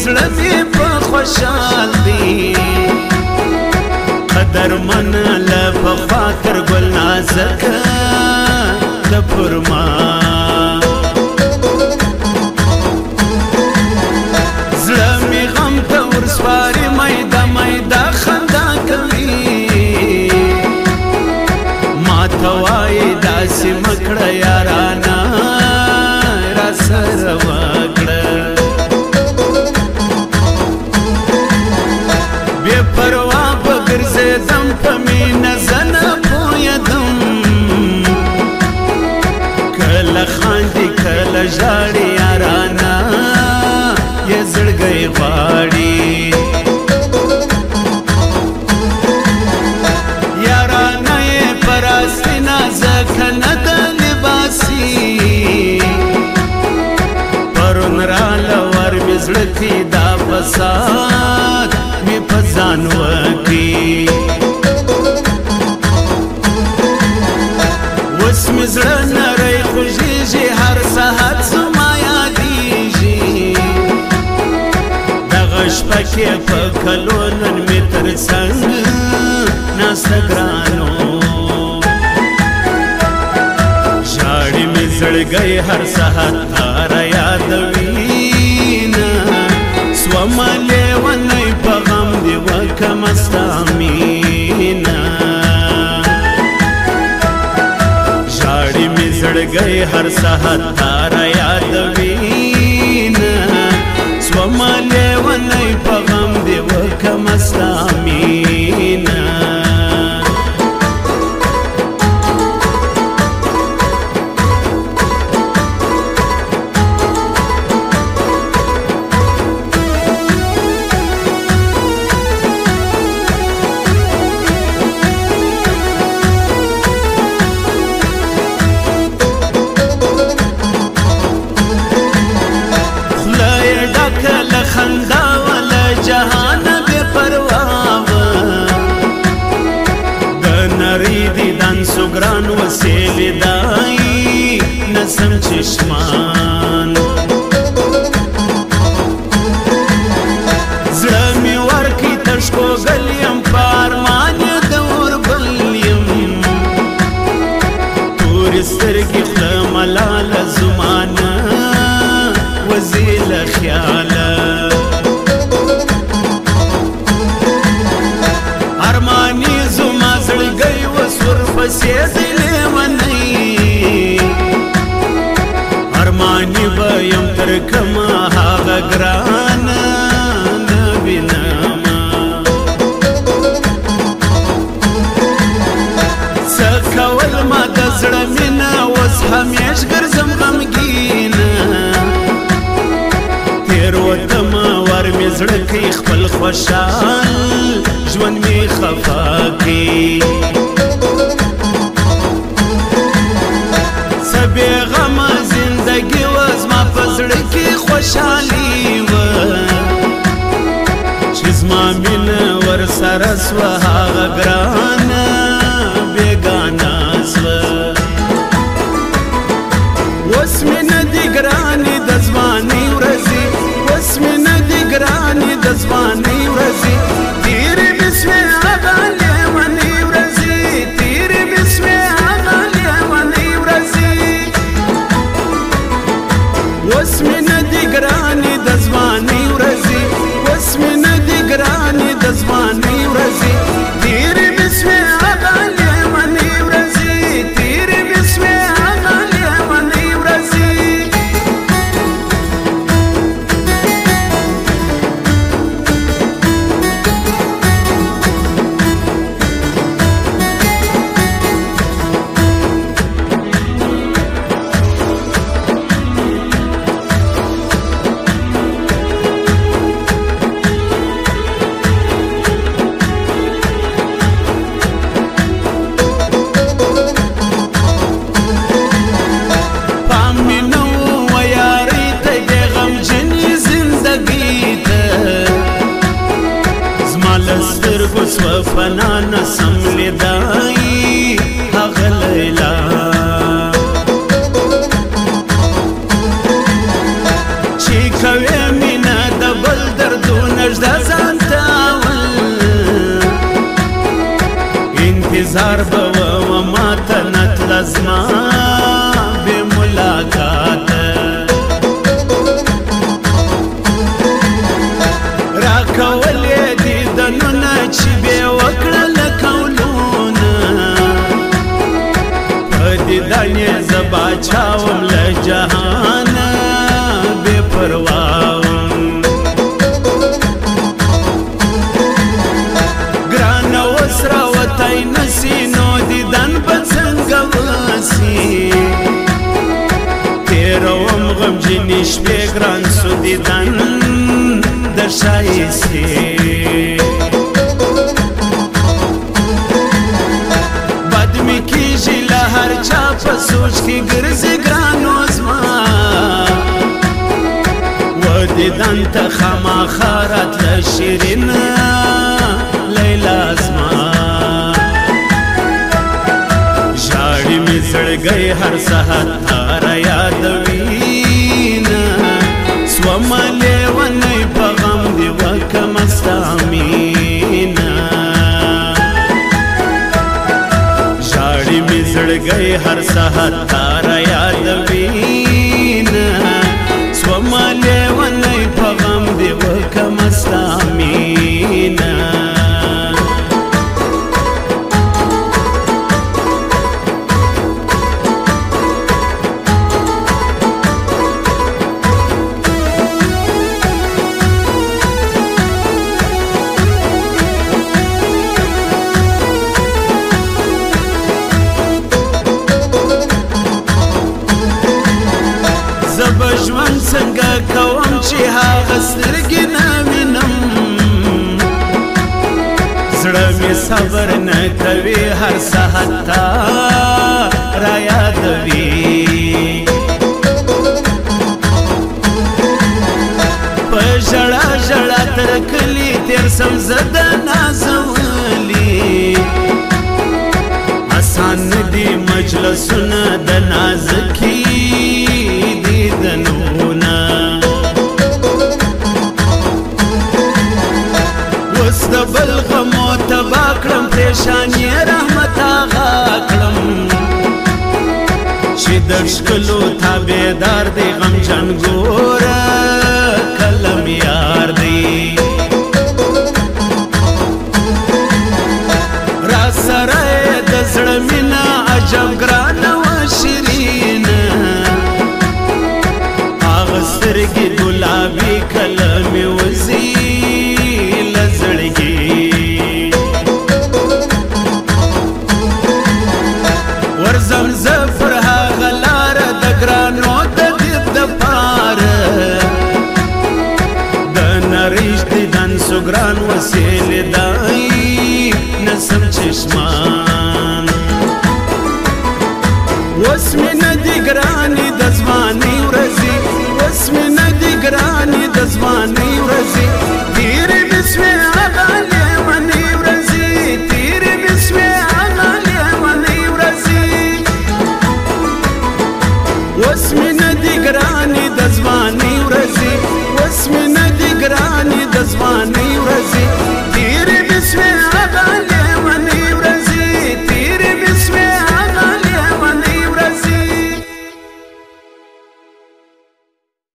زړه دې په خوشحال دی قدرمن له پخوا تر ګل نازکه د پرما زړه مې غم ته ورسپاري میده میده خندا کوي ماته وایي داسې مه کړه یارانه راسره وکړه پروا بگرزیدم پا مینه زنه پویدم کل خاندی کل جاڑی یارانا یه زړګی غواړي یارانا یې پراستی نازکه نه د لباسي پرون راله ور مې زړه کې دا فساد پزان وکی وس می زړه نری خوږیږي هر ساعت زما یادیږي دغه شپه کې په کلونن مې تر څنګ ناسته ګرانو ژاړي مې زړګی هر ساعت تاره یادوینه سومه لیونی په غم دی وکم ستا مینه ژاړي مې زړګی هر ساعت تاره یادوینه سومه لیونی په غم دی وکم ستا مینه خندا ولا جهان بے پرواہ د نری دیدن سگران وسیل دائی نسم چشمان زړه ورکی تشکو گلیم پارمان دور بلیم تور سترګې خله ملال زمانه وزیل خیاله ارمانی زما زړګی وس ورپسې دی لیونی ارمانی به یم تر کومه هغه ګرانه نه وینمه څه کول ما د زړه مینه اوس همیش ګرځم غمګینه تیروتمه ور مې زړه کوي خپل خوشحال ژوند مې خفا کوي څه بېغمه زندګي وه زما په زړه کې خوشحالي وه چې زما مینه ورسره سوه هغه ګرانه بېګانه سوه اوس مې نه دي ګرانې د ځوانۍ ورځې اوس مې نه دي ګرانې د ځوانۍ ورځې تېرې مې سوې هغه لیونۍ ورځې تېرې مې سوې هغه لیونۍ ورځې اوس مې نه دي ګرانې د ځوانۍ ورځې اوس مې نه دي ګرانې د ځوانۍ ورځې تېرې مې سوې هغه لیونۍ ورځې تېرې مې سوې هغه لیونۍ ورځې کوي مینه د بل دردونه ږده ځان ته انتظار به وه ماته نه تله زما بې ملاقاته راکولې دیدنونه چې بې وکړله قولونه په دیدن یې زه باچا وم له جهانه بې پروا وم ګرانه اوس راوتی نسي نو دیدن به څنګه وسي تېروم غمجنې شپې ګران سو دیدن د ښایستې بد مې کېږي له هر چا په سوچ کې ګرځي ګرانو زما و دیدن ته خامخا راتله شیرینه لیلا زما ژاړي مې زړګی هر سحر تا را یادوینه سومه لیونی په غم دې وکمه ستا مینه ژاړي مې زړګی هر سحر تا را یادوینه سومه لیونی په غم دې وکمه ستا مینه ژوند څنګه کوم چې هغه سترګې نه وینم زړه مې صبر نه کوي هر ساعت تا را یادوي په ژړا ژړا تر کلي تېر سم زه د نازولي آسان نه دي مجلسونه د نازکي دیدنونه اوس د بل غمو تبا کړم پریشان یې رحمت آغا کړم چې د ښکلو تابعدار دی غمجن ګوره کلم یار دی را سره د زړه مینه عجب ګرانه وه شیرینه سترګې ګلابي کله مې وځي له زړګي ورځم زه پر هغه لاره د ګرانو د دید دپاره د نریش دیدن سو ګران وسیلې دای نسم چشمان اوس مې نه دي ګرانې د ځوانۍ ورځې اوس مې نه دي ګرانې د ځوانۍ